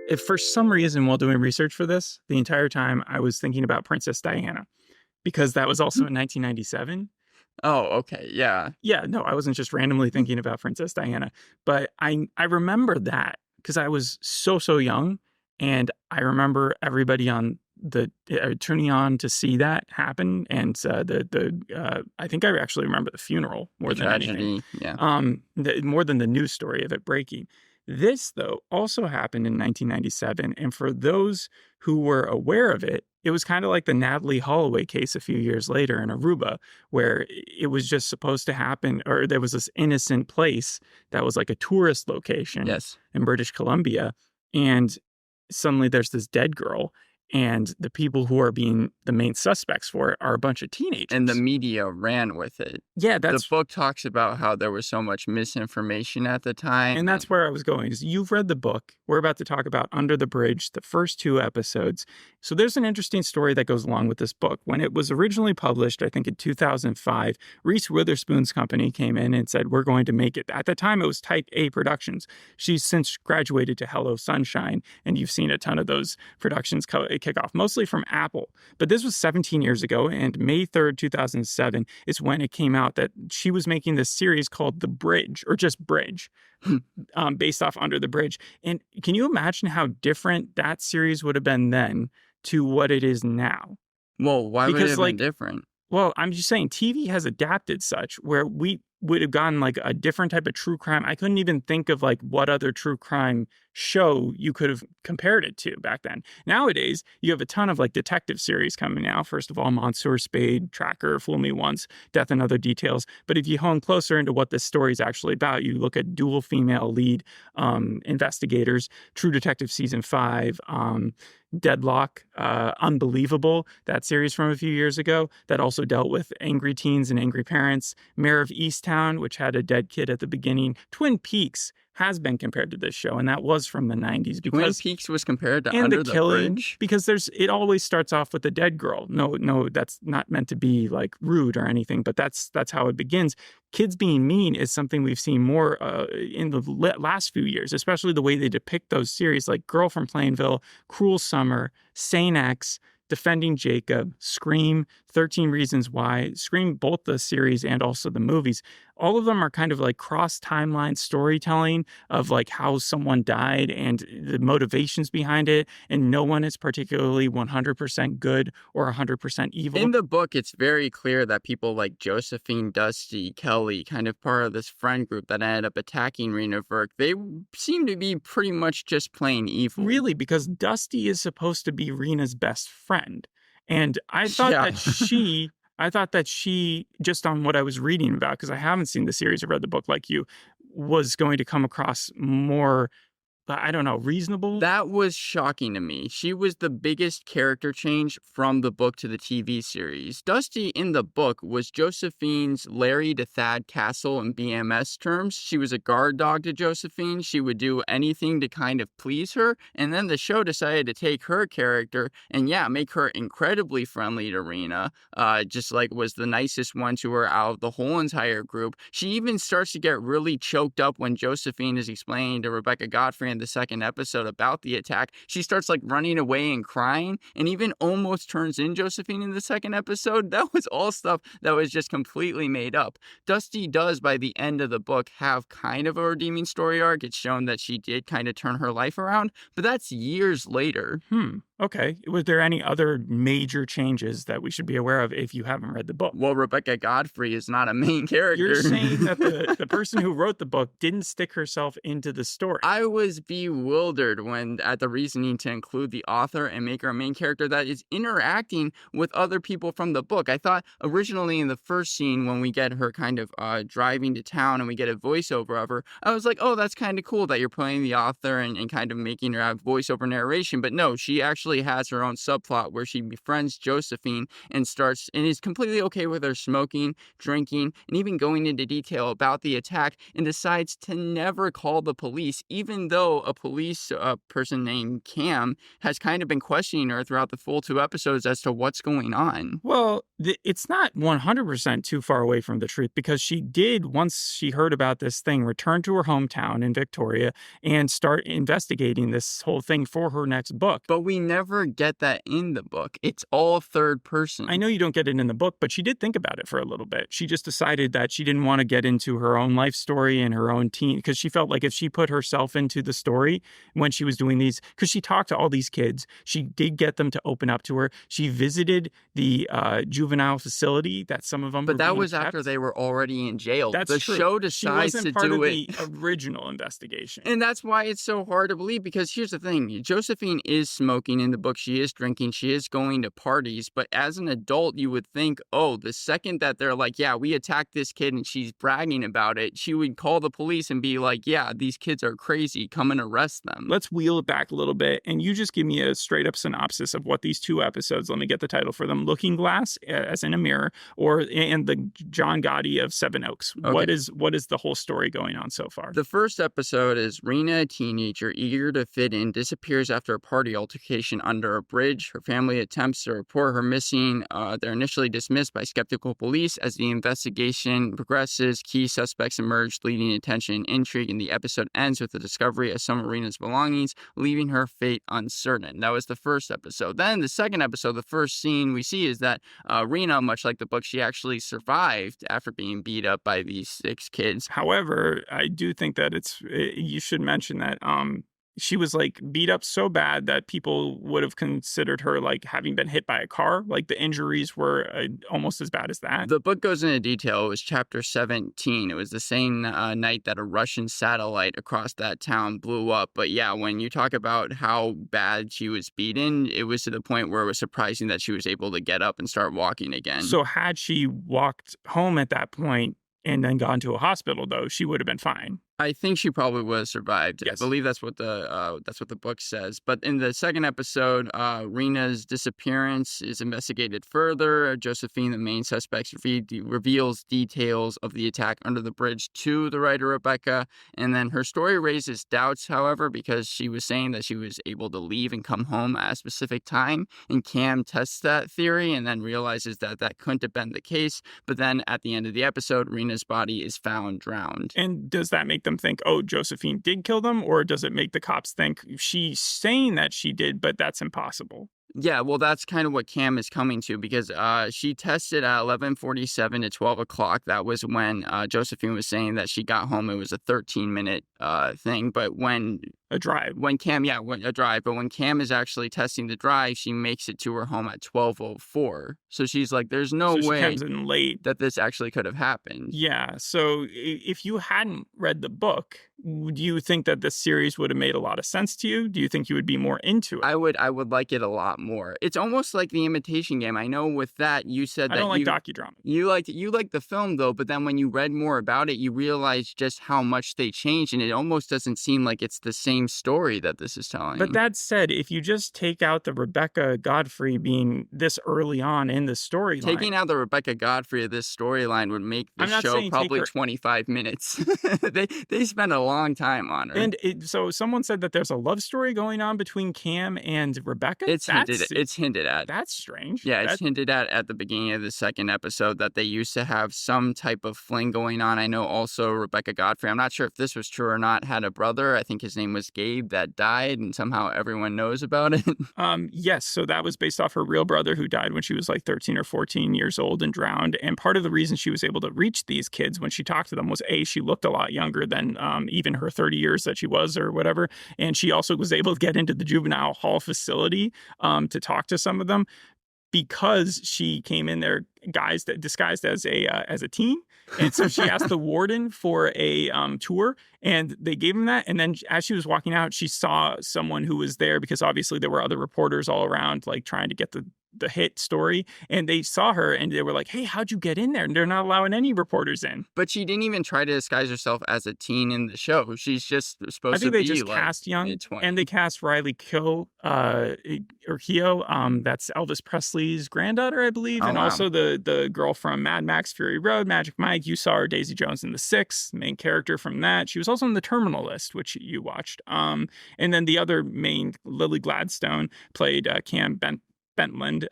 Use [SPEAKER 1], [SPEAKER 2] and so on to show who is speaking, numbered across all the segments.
[SPEAKER 1] If for some reason while doing research for this, the entire time I was thinking about Princess Diana because that was also in 1997.
[SPEAKER 2] Oh, okay, yeah.
[SPEAKER 1] Yeah, no, I wasn't just randomly thinking about Princess Diana, but I remember that because I was so young, and I remember everybody on the tuning on to see that happen, and I think I actually remember the funeral more
[SPEAKER 2] The
[SPEAKER 1] than anything,
[SPEAKER 2] tragedy, yeah.
[SPEAKER 1] more than the news story of it breaking. This though also happened in 1997, and for those who were aware of it, it was kind of like the Natalie Holloway case a few years later in Aruba, where it was just supposed to happen, or there was this innocent place that was like a tourist location
[SPEAKER 2] Yes.
[SPEAKER 1] in British Columbia, and suddenly there's this dead girl, and the people who are being the main suspects for it are a bunch of teenagers.
[SPEAKER 2] And the media ran with it.
[SPEAKER 1] Yeah,
[SPEAKER 2] The book talks about how there was so much misinformation at the time.
[SPEAKER 1] and that's where I was going. Is you've read the book. We're about to talk about Under the Bridge, the first 2 episodes. So there's an interesting story that goes along with this book. When it was originally published, I think in 2005, Reese Witherspoon's company came in and said, we're going to make it. At the time, it was Type A Productions. She's since graduated to Hello Sunshine, and you've seen a ton of those productions kick off, mostly from Apple. But this was 17 years ago, and May 3rd, 2007 is when it came out that she was making this series called The Bridge, or just Bridge, based off Under the Bridge. And can you imagine how different that series would have been then to what it is now?
[SPEAKER 2] Well, why would it
[SPEAKER 1] Because,
[SPEAKER 2] have been different?
[SPEAKER 1] Well, I'm just saying TV has adapted such where we would have gotten like a different type of true crime. I couldn't even think of like what other true crime show you could have compared it to back then. Nowadays, you have a ton of like detective series coming out. First of all, Monsieur Spade, Tracker, Fool Me Once, Death and Other Details. But if you hone closer into what this story is actually about, you look at dual female lead investigators, True Detective Season 5, Deadlock, Unbelievable, that series from a few years ago that also dealt with angry teens and angry parents. Mayor of Easttown, which had a dead kid at the beginning. Twin Peaks has been compared to this show, and that was from the 90s.
[SPEAKER 2] Twin Peaks was compared to Under the Bridge?
[SPEAKER 1] Because it always starts off with a dead girl. No, that's not meant to be like rude or anything, but that's how it begins. Kids being mean is something we've seen more in the last few years, especially the way they depict those series like Girl from Plainville, Cruel Summer, Saint X, Defending Jacob, Scream, 13 Reasons Why, Scream, both the series and also the movies. All of them are kind of like cross-timeline storytelling of like how someone died and the motivations behind it, and no one is particularly 100% good or 100% evil.
[SPEAKER 2] In the book, it's very clear that people like Josephine, Dusty, Kelly, kind of part of this friend group that ended up attacking Reena Virk, they seem to be pretty much just plain evil.
[SPEAKER 1] Really, because Dusty is supposed to be Reena's best friend. And I thought that she, just on what I was reading about, because I haven't seen the series or read the book like you, was going to come across more, I don't know, reasonable?
[SPEAKER 2] That was shocking to me. She was the biggest character change from the book to the TV series. Dusty in the book was Josephine's Larry to Thad Castle in BMS terms. She was a guard dog to Josephine. She would do anything to kind of please her. And then the show decided to take her character and, make her incredibly friendly to Reena. Just like was the nicest one to her out of the whole entire group. She even starts to get really choked up when Josephine is explaining to Rebecca Godfrey in the second episode about the attack. She starts like running away and crying, and even almost turns in Josephine in the second episode. That was all stuff that was just completely made up. Dusty does, by the end of the book, have kind of a redeeming story arc. It's shown that she did kind of turn her life around, but that's years later.
[SPEAKER 1] Okay. Was there any other major changes that we should be aware of if you haven't read the book?
[SPEAKER 2] Well, Rebecca Godfrey is not a main character.
[SPEAKER 1] You're saying that the person who wrote the book didn't stick herself into the story.
[SPEAKER 2] I was bewildered when at the reasoning to include the author and make her a main character that is interacting with other people from the book. I thought originally in the first scene when we get her kind of driving to town and we get a voiceover of her, I was like, oh, that's kind of cool that you're playing the author and kind of making her have voiceover narration. But no, she actually actually has her own subplot where she befriends Josephine and is completely okay with her smoking, drinking, and even going into detail about the attack, and decides to never call the police, even though a police person named Cam has kind of been questioning her throughout the full 2 episodes as to what's going on.
[SPEAKER 1] Well, it's not 100% too far away from the truth, because she did, once she heard about this thing, return to her hometown in Victoria and start investigating this whole thing for her next book.
[SPEAKER 2] But we never get that in the book. It's all third person.
[SPEAKER 1] I know you don't get it in the book, but she did think about it for a little bit. She just decided that she didn't want to get into her own life story and her own teen, because she felt like if she put herself into the story when she was doing these, because she talked to all these kids, she did get them to open up to her. She visited the juvenile facility that some of them
[SPEAKER 2] But that was
[SPEAKER 1] kept.
[SPEAKER 2] after they were already in jail.
[SPEAKER 1] That's
[SPEAKER 2] the
[SPEAKER 1] true.
[SPEAKER 2] show decides
[SPEAKER 1] she wasn't
[SPEAKER 2] to
[SPEAKER 1] part
[SPEAKER 2] do
[SPEAKER 1] of
[SPEAKER 2] it.
[SPEAKER 1] the original investigation.
[SPEAKER 2] And that's why it's so hard to believe, because here's the thing. Josephine is smoking in the book. She is drinking. She is going to parties. But as an adult, you would think, oh, the second that they're like, yeah, we attacked this kid and she's bragging about it, she would call the police and be like, yeah, these kids are crazy. Come and arrest them.
[SPEAKER 1] Let's wheel it back a little bit, and you just give me a straight up synopsis of what these 2 episodes, let me get the title for them, Looking Glass, as in a mirror, and the John Gotti of Seven Oaks. Okay. What is the whole story going on so far?
[SPEAKER 2] The first episode is Reena, a teenager eager to fit in, disappears after a party altercation under a bridge. Her family attempts to report her missing. They're initially dismissed by skeptical police. As the investigation progresses, key suspects emerge, leading to tension and intrigue, and the episode ends with the discovery of some of Reena's belongings, leaving her fate uncertain. That was the first episode. Then the second episode, the first scene we see is that Reena, much like the book, she actually survived after being beat up by these 6 kids.
[SPEAKER 1] However, I do think that you should mention that she was like beat up so bad that people would have considered her like having been hit by a car. Like the injuries were almost as bad as that.
[SPEAKER 2] The book goes into detail. It was chapter 17. It was the same night that a Russian satellite across that town blew up. But yeah, when you talk about how bad she was beaten, it was to the point where it was surprising that she was able to get up and start walking again.
[SPEAKER 1] So had she walked home at that point and then gone to a hospital, though, she would have been fine.
[SPEAKER 2] I think she probably would have survived.
[SPEAKER 1] Yes.
[SPEAKER 2] I believe that's what the book says. But in the second episode, Reena's disappearance is investigated further. Josephine, the main suspect, reveals details of the attack under the bridge to the writer Rebecca. And then her story raises doubts, however, because she was saying that she was able to leave and come home at a specific time. And Cam tests that theory and then realizes that that couldn't have been the case. But then at the end of the episode, Reena's body is found drowned.
[SPEAKER 1] And does that make them think, oh, Josephine did kill them? Or does it make the cops think she's saying that she did, but that's impossible?
[SPEAKER 2] Yeah, well, that's kind of what Cam is coming to, because she tested at 11:47 to 12 o'clock. That was when Josephine was saying that she got home. It was a 13-minute thing. But when
[SPEAKER 1] a drive.
[SPEAKER 2] When Cam, a drive. But when Cam is actually testing the drive, she makes it to her home at 12:04. So she's like, there's no way
[SPEAKER 1] comes in late
[SPEAKER 2] that this actually could have happened.
[SPEAKER 1] Yeah. So if you hadn't read the book, do you think that this series would have made a lot of sense to you? Do you think you would be more into it?
[SPEAKER 2] I would like it a lot more. It's almost like The Imitation Game. I know with that you said that
[SPEAKER 1] I don't like docudrama.
[SPEAKER 2] You liked the film though, but then when you read more about it, you realize just how much they changed, and it almost doesn't seem like it's the same story that this is telling.
[SPEAKER 1] But that said, if you just take out the Rebecca Godfrey being this early on in the storyline,
[SPEAKER 2] taking out the Rebecca Godfrey of this storyline would make the show probably 25 minutes. they spend a long time on her.
[SPEAKER 1] And so someone said that there's a love story going on between Cam and Rebecca.
[SPEAKER 2] It's hinted at.
[SPEAKER 1] That's strange.
[SPEAKER 2] Yeah, it's hinted at the beginning of the second episode that they used to have some type of fling going on. I know also Rebecca Godfrey, I'm not sure if this was true or not, had a brother. I think his name was Gabe, that died, and somehow everyone knows about it.
[SPEAKER 1] Yes, so that was based off her real brother, who died when she was like 13 or 14 years old and drowned. And part of the reason she was able to reach these kids when she talked to them was she looked a lot younger than even her 30 years that she was or whatever. And she also was able to get into the juvenile hall facility to talk to some of them, because she came in there disguised as a teen. And so she asked the warden for a tour, and they gave him that. And then as she was walking out, she saw someone who was there, because obviously there were other reporters all around, like trying to get the hit story, and they saw her and they were like, "Hey, how'd you get in there?" And they're not allowing any reporters in.
[SPEAKER 2] But she didn't even try to disguise herself as a teen in the show. She's just
[SPEAKER 1] I
[SPEAKER 2] supposed to
[SPEAKER 1] think they
[SPEAKER 2] be
[SPEAKER 1] just
[SPEAKER 2] like
[SPEAKER 1] cast young, and
[SPEAKER 2] mid-20s.
[SPEAKER 1] they cast Riley Keough, or Keough. That's Elvis Presley's granddaughter, I believe,
[SPEAKER 2] Oh,
[SPEAKER 1] and
[SPEAKER 2] wow.
[SPEAKER 1] also the girl from Mad Max: Fury Road, Magic Mike. You saw her, Daisy Jones in The Six, main character from that. She was also in The Terminal List, which you watched. And then the other main, Lily Gladstone, played Cam Bentland,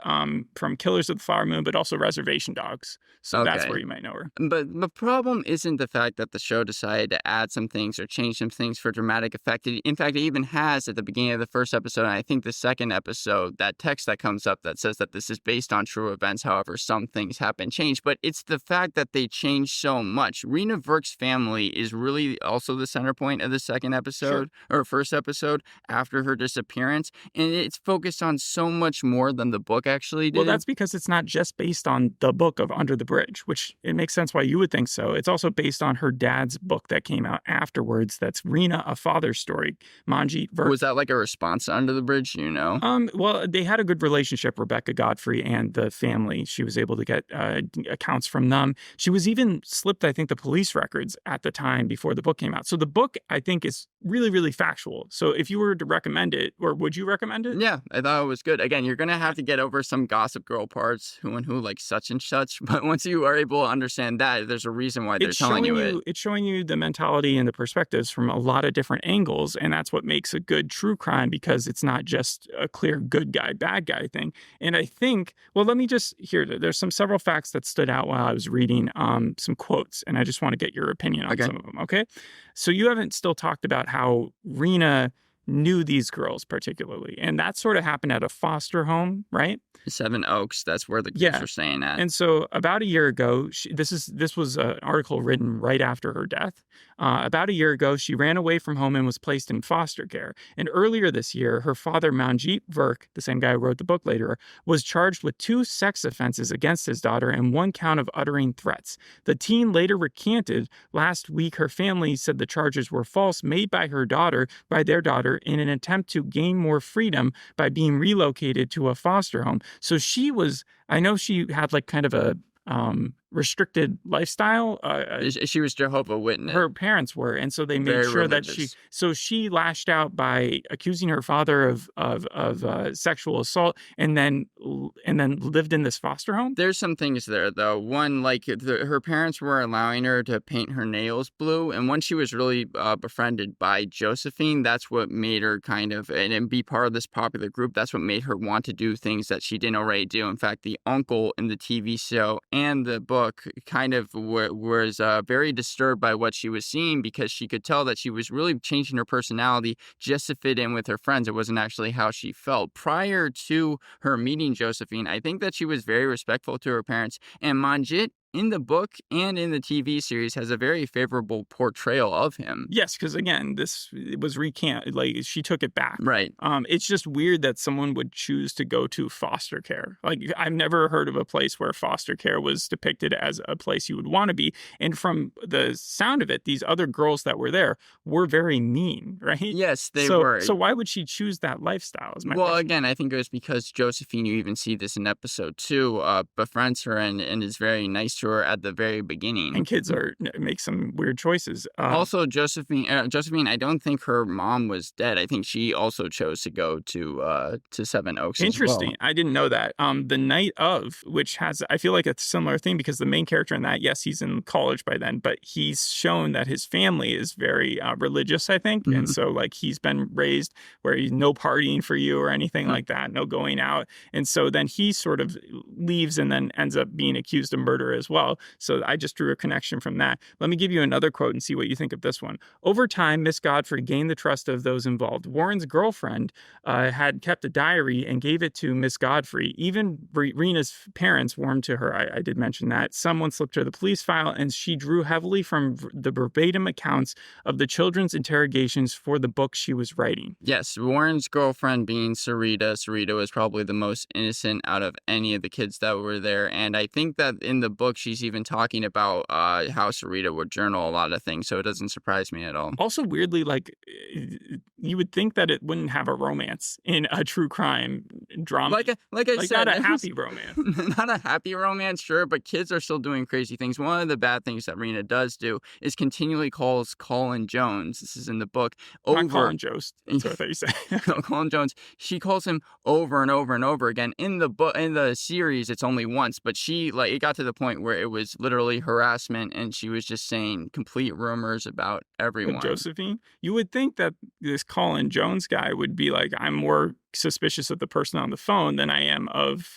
[SPEAKER 1] from Killers of the Flower Moon, but also Reservation Dogs. So that's where
[SPEAKER 2] Okay.
[SPEAKER 1] you might know her.
[SPEAKER 2] But the problem isn't the fact that the show decided to add some things or change some things for dramatic effect. In fact, it even has at the beginning of the first episode, and I think the second episode, that text that comes up that says that this is based on true events. However, some things have been changed. But it's the fact that they changed so much. Reena Virk's family is really also the center point of the second episode or first episode after her disappearance. And it's focused on so much more than the book actually did.
[SPEAKER 1] Well, that's because it's not just based on the book of Under the Bridge, which it makes sense why you would think so. It's also based on her dad's book that came out afterwards. That's Reena, A Father's Story. Manjeet Virk.
[SPEAKER 2] Was that like a response to Under the Bridge, you know?
[SPEAKER 1] Well, they had a good relationship, Rebecca Godfrey and the family. She was able to get accounts from them. She was even slipped, I think, the police records at the time before the book came out. So the book, I think, is really, really factual. So if you were to recommend it, or would you recommend it?
[SPEAKER 2] Yeah, I thought it was good. Again, you're going to have to get over some Gossip Girl parts, who and who, like such and such. But once you are able to understand that, there's a reason why they're telling you it.
[SPEAKER 1] It's showing you the mentality and the perspectives from a lot of different angles. And that's what makes a good true crime, because it's not just a clear good guy, bad guy thing. And I think, well, let me just there's several facts that stood out while I was reading some quotes, and I just want to get your opinion on some of them. Okay. So you haven't still talked about how Reena knew these girls particularly, and that sort of happened at a foster home, right?
[SPEAKER 2] Seven Oaks, that's where the kids were staying at.
[SPEAKER 1] And so about a year ago, this was an article written right after her death. About a year ago, she ran away from home and was placed in foster care. And earlier this year, her father, Manjeet Virk, the same guy who wrote the book later, was charged with 2 sex offenses against his daughter and 1 count of uttering threats. The teen later recanted. Last week, her family said the charges were false, made by their daughter, in an attempt to gain more freedom by being relocated to a foster home. So I know she had like kind of a restricted lifestyle.
[SPEAKER 2] She was Jehovah's Witness.
[SPEAKER 1] Her parents were, and so they made
[SPEAKER 2] Very
[SPEAKER 1] sure
[SPEAKER 2] religious.
[SPEAKER 1] that she lashed out by accusing her father of sexual assault, and then lived in this foster home.
[SPEAKER 2] There's some things there, though. One, like her parents were allowing her to paint her nails blue, and when she was really befriended by Josephine, that's what made her kind of and be part of this popular group. That's what made her want to do things that she didn't already do. In fact, the uncle in the TV show and the book kind of was very disturbed by what she was seeing, because she could tell that she was really changing her personality just to fit in with her friends. It wasn't actually how she felt. Prior to her meeting Josephine, I think that she was very respectful to her parents, and Manjit in the book and in the TV series has a very favorable portrayal of him.
[SPEAKER 1] Yes, because again, it was recanted. Like, she took it back.
[SPEAKER 2] Right.
[SPEAKER 1] It's just weird that someone would choose to go to foster care. Like, I've never heard of a place where foster care was depicted as a place you would want to be. And from the sound of it, these other girls that were there were very mean, right?
[SPEAKER 2] Yes, they were.
[SPEAKER 1] So why would she choose that lifestyle? Is my
[SPEAKER 2] Well,
[SPEAKER 1] question.
[SPEAKER 2] again, I think it was because Josephine, you even see this in episode 2, befriends her and is very nice to her at the very beginning.
[SPEAKER 1] And kids make some weird choices.
[SPEAKER 2] Also, Josephine, I don't think her mom was dead. I think she also chose to go to Seven Oaks.
[SPEAKER 1] Interesting.
[SPEAKER 2] As well.
[SPEAKER 1] I didn't know that. The Night of, which has, I feel like a similar thing, because the main character in that, yes, he's in college by then, but he's shown that his family is very religious, I think.
[SPEAKER 2] Mm-hmm.
[SPEAKER 1] And so, like, he's been raised where he's no partying for you or anything like that, no going out. And so then he sort of leaves and then ends up being accused of murder as well. So I just drew a connection from that. Let me give you another quote and see what you think of this one. Over time, Miss Godfrey gained the trust of those involved. Warren's girlfriend had kept a diary and gave it to Miss Godfrey. Even Reena's parents warmed to her. I did mention that. Someone slipped her the police file, and she drew heavily from the verbatim accounts of the children's interrogations for the book she was writing.
[SPEAKER 2] Yes, Warren's girlfriend being Sarita. Sarita was probably the most innocent out of any of the kids that were there. And I think that in the book, she's even talking about how Sarita would journal a lot of things, so it doesn't surprise me at all.
[SPEAKER 1] Also, weirdly, like, you would think that it wouldn't have a romance in a true crime drama.
[SPEAKER 2] Like I said,
[SPEAKER 1] not a happy romance.
[SPEAKER 2] not a happy romance, sure, but kids are still doing crazy things. One of the bad things that Reena does do is continually calls Colin Jones. This is in the book.
[SPEAKER 1] Not Colin Jost. That's what you say.
[SPEAKER 2] Colin Jones. She calls him over and over and over again. In the book, in the series, it's only once, but it got to the point where it was literally harassment, and she was just saying complete rumors about everyone.
[SPEAKER 1] Josephine, you would think that this Colin Jones guy would be like, I'm more suspicious of the person on the phone than I am of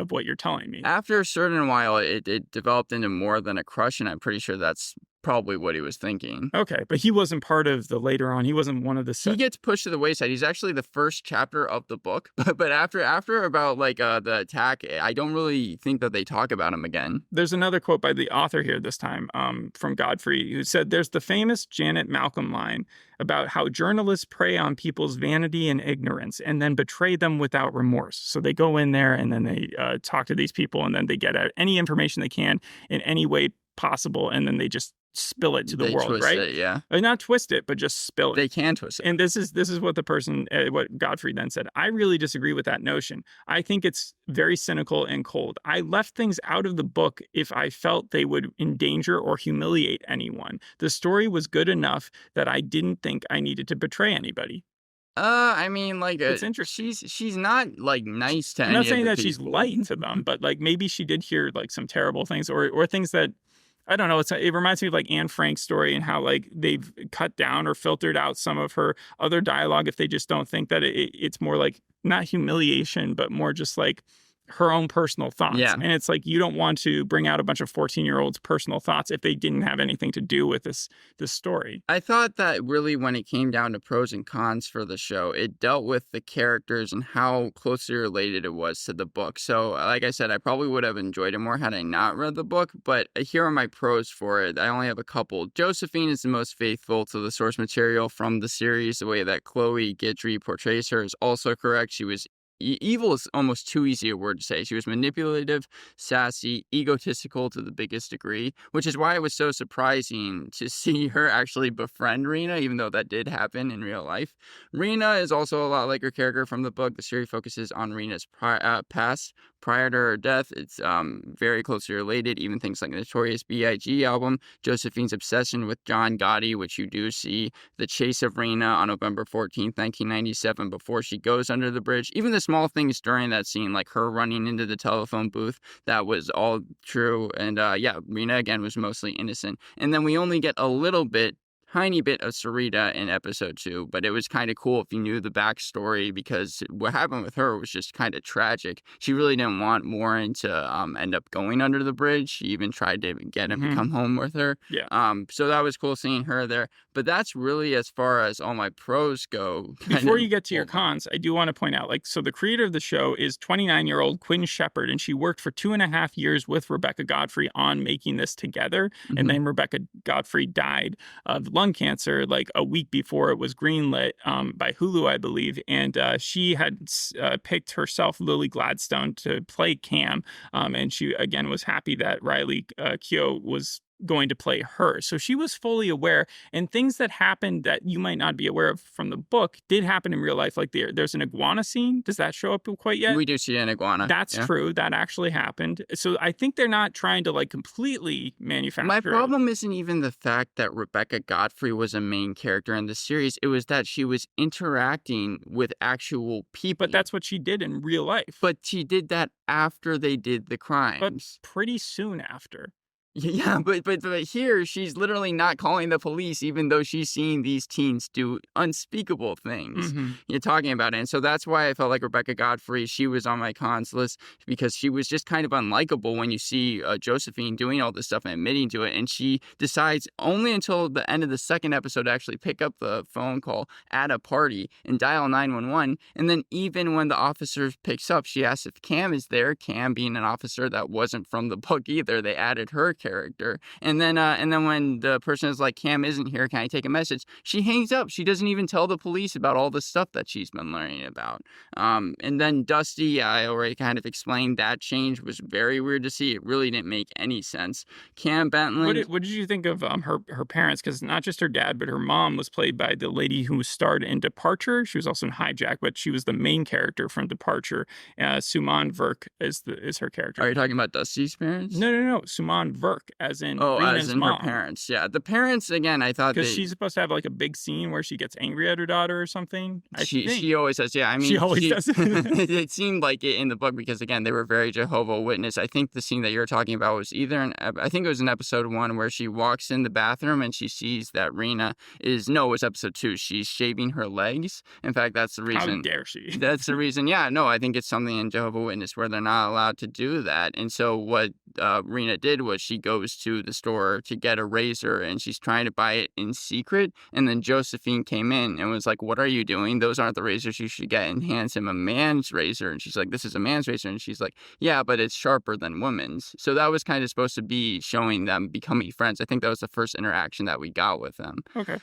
[SPEAKER 1] what you're telling me.
[SPEAKER 2] After a certain while, it developed into more than a crush, and I'm pretty sure that's probably what he was thinking.
[SPEAKER 1] Okay, but he wasn't part of the later on. He wasn't one of the.
[SPEAKER 2] He gets pushed to the wayside. He's actually the first chapter of the book, but after about the attack, I don't really think that they talk about him again.
[SPEAKER 1] There's another quote by the author here this time, from Godfrey, who said, "There's the famous Janet Malcolm line about how journalists prey on people's vanity and ignorance and then betray them without remorse. So they go in there and then they talk to these people and then they get out any information they can in any way possible, and then they just spill it to the world,
[SPEAKER 2] twist
[SPEAKER 1] right?
[SPEAKER 2] It, yeah.
[SPEAKER 1] Not twist it, but just spill it.
[SPEAKER 2] They can twist it.
[SPEAKER 1] And this is what the person, what Godfrey then said. I really disagree with that notion. I think it's very cynical and cold. I left things out of the book if I felt they would endanger or humiliate anyone. The story was good enough that I didn't think I needed to betray anybody."
[SPEAKER 2] I mean,
[SPEAKER 1] it's interesting.
[SPEAKER 2] She's not nice to.
[SPEAKER 1] I'm
[SPEAKER 2] any
[SPEAKER 1] not saying
[SPEAKER 2] of the
[SPEAKER 1] that
[SPEAKER 2] people.
[SPEAKER 1] she's light to them, but maybe she did hear some terrible things or things that. I don't know. It reminds me of Anne Frank's story and how they've cut down or filtered out some of her other dialogue if they just don't think that it's more not humiliation, but more just her own personal thoughts.
[SPEAKER 2] Yeah.
[SPEAKER 1] And it's you don't want to bring out a bunch of 14-year-olds' personal thoughts if they didn't have anything to do with this story.
[SPEAKER 2] I thought that really when it came down to pros and cons for the show, it dealt with the characters and how closely related it was to the book. So like I said, I probably would have enjoyed it more had I not read the book, but here are my pros for it. I only have a couple. Josephine is the most faithful to the source material from the series. The way that Chloe Guidry portrays her is also correct. She was evil is almost too easy a word to say. She was manipulative, sassy, egotistical to the biggest degree, which is why it was so surprising to see her actually befriend Reena, even though that did happen in real life. Reena is also a lot like her character from the book. The series focuses on Reena's past prior to her death. It's very closely related, even things like the Notorious B.I.G. album, Josephine's obsession with John Gotti, which you do see, the chase of Reena on November 14th, 1997, before she goes under the bridge. Even the small things during that scene, like her running into the telephone booth, that was all true. And Reena, again, was mostly innocent. And then we only get a tiny bit of Sarita in episode 2, but it was kind of cool if you knew the backstory, because what happened with her was just kind of tragic. She really didn't want Warren to end up going under the bridge. She even tried to get him to come home with her.
[SPEAKER 1] Yeah.
[SPEAKER 2] So that was cool seeing her there. But that's really as far as all my pros go.
[SPEAKER 1] Before you get to your cons, I do want to point out, so the creator of the show is 29-year-old Quinn Shepard, and she worked for 2.5 years with Rebecca Godfrey on making this together. Mm-hmm. And then Rebecca Godfrey died of lung cancer a week before it was greenlit by Hulu, I believe. And she had picked herself Lily Gladstone to play Cam. And she, again, was happy that Riley Keough was going to play her. So she was fully aware, and things that happened that you might not be aware of from the book did happen in real life. There's an iguana scene. Does that show up quite yet?
[SPEAKER 2] We do see an iguana.
[SPEAKER 1] That's true. That actually happened. So I think they're not trying to completely manufacture.
[SPEAKER 2] My problem isn't even the fact that Rebecca Godfrey was a main character in the series. It was that she was interacting with actual people.
[SPEAKER 1] But that's what she did in real life.
[SPEAKER 2] But she did that after they did the crimes.
[SPEAKER 1] But pretty soon after.
[SPEAKER 2] Yeah, but here she's literally not calling the police, even though she's seeing these teens do unspeakable things.
[SPEAKER 1] Mm-hmm.
[SPEAKER 2] You're talking about it. And so that's why I felt like Rebecca Godfrey, she was on my cons list, because she was just kind of unlikable when you see Josephine doing all this stuff and admitting to it. And she decides only until the end of the second episode to actually pick up the phone call at a party and dial 911. And then even when the officer picks up, she asks if Cam is there. Cam being an officer that wasn't from the book either. They added her character. And then when the person is like, Cam isn't here, can I take a message? She hangs up. She doesn't even tell the police about all the stuff that she's been learning about. And then Dusty, I already kind of explained that change was very weird to see. It really didn't make any sense. Cam Bentland.
[SPEAKER 1] What did you think of her parents? Because not just her dad, but her mom was played by the lady who starred in Departure. She was also in Hijack, but she was the main character from Departure. Suman Virk is her character.
[SPEAKER 2] Are you talking about Dusty's parents?
[SPEAKER 1] No. Suman Virk, as in
[SPEAKER 2] Rena's
[SPEAKER 1] as in
[SPEAKER 2] mom.
[SPEAKER 1] her
[SPEAKER 2] parents. Yeah, the parents again. I thought
[SPEAKER 1] because she's supposed to have like a big scene where she gets angry at her daughter or something.
[SPEAKER 2] She always says, yeah. I mean,
[SPEAKER 1] she always does.
[SPEAKER 2] It seemed like it in the book because again they were very Jehovah's Witness. I think the scene that you're talking about was I think it was in episode 1 where she walks in the bathroom and she sees that Reena it was episode 2. She's shaving her legs. In fact, that's the reason.
[SPEAKER 1] How dare she?
[SPEAKER 2] That's the reason. Yeah, no, I think it's something in Jehovah's Witness where they're not allowed to do that. And so what Reena did was she goes to the store to get a razor and she's trying to buy it in secret. And then Josephine came in and was like, "What are you doing? Those aren't the razors you should get." And hands him a man's razor. And she's like, "This is a man's razor." And she's like, "Yeah, but it's sharper than women's." So that was kind of supposed to be showing them becoming friends. I think that was the first interaction that we got with them.
[SPEAKER 1] Okay.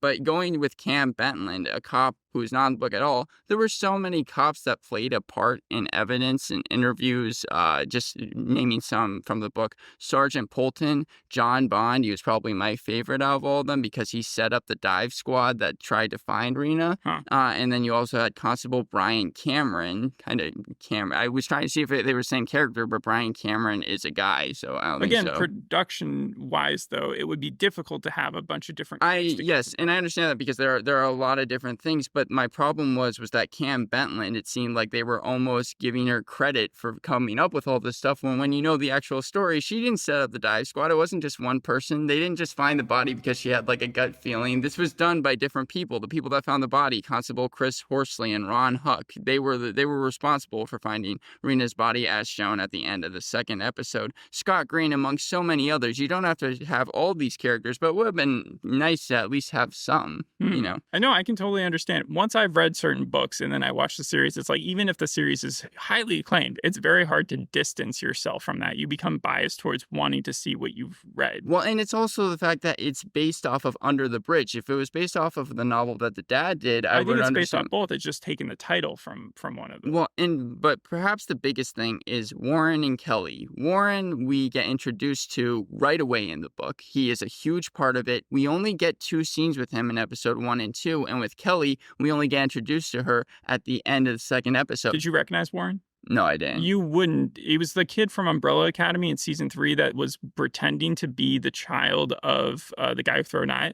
[SPEAKER 2] But going with Cam Bentland, a cop who's not in the book at all, there were so many cops that played a part in evidence and interviews, just naming some from the book. Sergeant Polton, John Bond, he was probably my favorite out of all of them because he set up the dive squad that tried to find Reena. And then you also had Constable Brian Cameron, I was trying to see if they were the same character, but Brian Cameron is a guy, so I don't think so.
[SPEAKER 1] Again, production-wise, though, it would be difficult to have a bunch of different...
[SPEAKER 2] Yes, and I understand that because there are a lot of different things, but my problem was that Cam Bentland, it seemed like they were almost giving her credit for coming up with all this stuff when you know the actual story, she didn't set up the dive squad. It wasn't just one person. They didn't just find the body because she had like a gut feeling. This was done by different people. The people that found the body, Constable Chris Horsley and Ron Huck, they were responsible for finding Reena's body as shown at the end of the second episode. Scott Green, among so many others. You don't have to have all these characters, but it would have been nice to at least have some, you know.
[SPEAKER 1] I know, I can totally understand. Once I've read certain books and then I watch the series, it's like, even if the series is highly acclaimed, it's very hard to distance yourself from that. You become biased towards wanting to see what you've read.
[SPEAKER 2] Well, and it's also the fact that it's based off of Under the Bridge. If it was based off of the novel that the dad did, I would
[SPEAKER 1] think it's
[SPEAKER 2] understand.
[SPEAKER 1] based on both. It's just taking the title from one of them.
[SPEAKER 2] Well, but perhaps the biggest thing is Warren and Kelly. Warren, we get introduced to right away in the book. He is a huge part of it. We only get 2 scenes with him in episode 1 and 2, and with Kelly, we only get introduced to her at the end of the second episode.
[SPEAKER 1] Did you recognize Warren?
[SPEAKER 2] No, I didn't.
[SPEAKER 1] You wouldn't. He was the kid from Umbrella Academy in season 3 that was pretending to be the child of the guy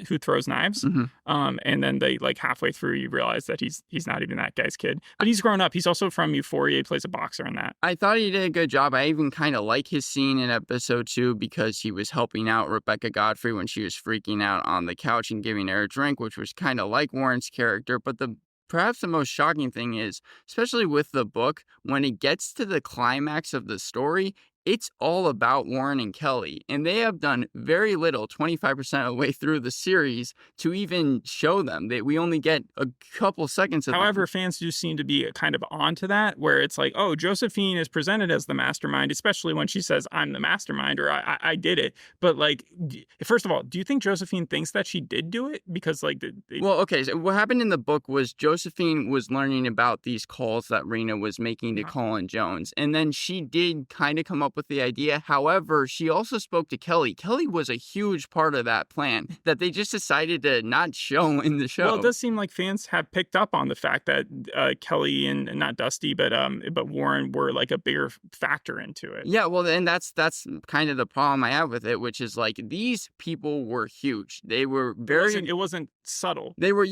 [SPEAKER 1] who throws knives.
[SPEAKER 2] Mm-hmm.
[SPEAKER 1] And then they like halfway through, you realize that he's not even that guy's kid. But he's grown up. He's also from Euphoria. He plays a boxer in that.
[SPEAKER 2] I thought he did a good job. I even kind of like his scene in episode 2 because he was helping out Rebecca Godfrey when she was freaking out on the couch and giving her a drink, which was kind of like Warren's character. But perhaps the most shocking thing is, especially with the book, when it gets to the climax of the story, it's all about Warren and Kelly, and they have done very little, 25% of the way through the series, to even show them. We only get a couple seconds of
[SPEAKER 1] However,
[SPEAKER 2] them.
[SPEAKER 1] fans do seem to be kind of onto that, where it's like, oh, Josephine is presented as the mastermind, especially when she says, "I'm the mastermind," or I did it. But, like, first of all, do you think Josephine thinks that she did do it? Because, like...
[SPEAKER 2] Well, okay, so what happened in the book was Josephine was learning about these calls that Reena was making to Colin Jones, and then she did kind of come up with the idea. However, she also spoke to Kelly. Kelly was a huge part of that plan that they just decided to not show in the show.
[SPEAKER 1] Well, it does seem like fans have picked up on the fact that Kelly and not Dusty, but Warren were like a bigger factor into it.
[SPEAKER 2] Yeah, well, and that's kind of the problem I have with it, which is like these people were huge. They were very...
[SPEAKER 1] It wasn't subtle.
[SPEAKER 2] They were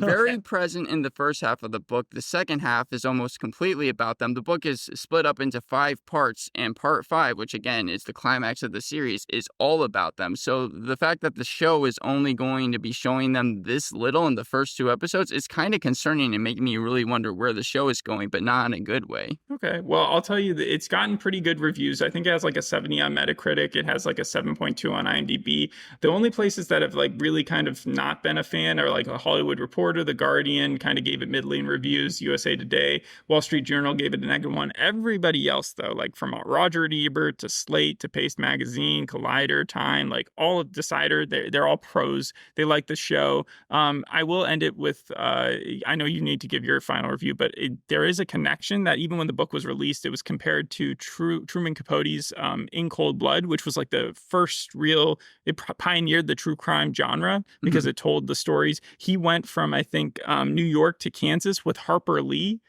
[SPEAKER 2] very
[SPEAKER 1] Okay.
[SPEAKER 2] present in the first half of the book. The second half is almost completely about them. The book is split up into 5 parts, and part 5, which again is the climax of the series, is all about them. So the fact that the show is only going to be showing them this little in the first 2 episodes is kind of concerning and making me really wonder where the show is going, but not in a good way.
[SPEAKER 1] Okay, well, I'll tell you that it's gotten pretty good reviews. I think it has like a 70 on Metacritic. It has like a 7.2 on IMDb. The only places that have like really kind of not been a fan are like a Hollywood Reporter, The Guardian kind of gave it middling reviews, USA Today, Wall Street Journal gave it a -1. Everybody else, though, like from Roger Roger Ebert to Slate to Paste Magazine, Collider, Time, like all of Decider, they're all pros. They like the show. I will end it with I know you need to give your final review, but there is a connection that even when the book was released, it was compared to Truman Capote's In Cold Blood, which was like the first real, it pioneered the true crime genre because it told the stories. He went from, I think, New York to Kansas with Harper Lee.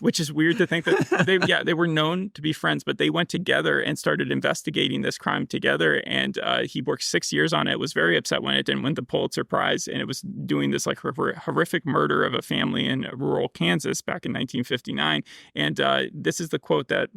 [SPEAKER 1] Which is weird to think that they were known to be friends, but they went together and started investigating this crime together. And he worked 6 years on it, was very upset when it didn't win the Pulitzer Prize. And it was doing this like horrific murder of a family in rural Kansas back in 1959. And this is the quote that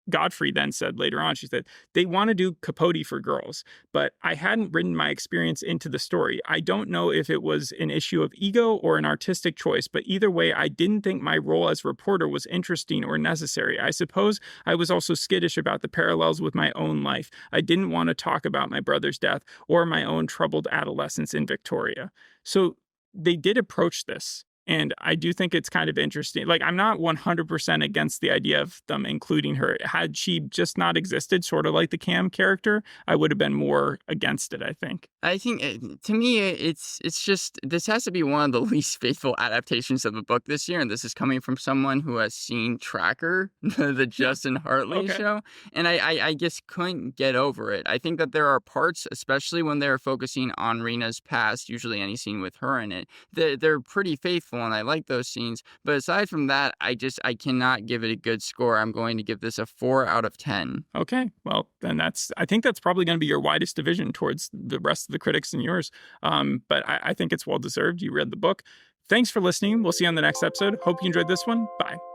[SPEAKER 1] Godfrey then said later on. She said, "They want to do Capote for girls, but I hadn't written my experience into the story. I don't know if it was an issue of ego or an artistic choice, but either way, I didn't think my role as reporter was interesting or necessary. I suppose I was also skittish about the parallels with my own life. I didn't want to talk about my brother's death or my own troubled adolescence in Victoria." So they did approach this. And I do think it's kind of interesting. Like, I'm not 100% against the idea of them including her. Had she just not existed, sort of like the Cam character, I would have been more against it, I think.
[SPEAKER 2] I think to me, it's just this has to be one of the least faithful adaptations of the book this year, and this is coming from someone who has seen Tracker, the Justin Hartley show, and I just couldn't get over it. I think that there are parts, especially when they're focusing on Reena's past, usually any scene with her in it, they're pretty faithful, and I like those scenes. But aside from that, I cannot give it a good score. I'm going to give this a 4 out of 10.
[SPEAKER 1] Okay, well then I think that's probably going to be your widest division towards the rest of the critics and yours. But I think it's well deserved. You read the book. Thanks for listening. We'll see you on the next episode. Hope you enjoyed this one. Bye.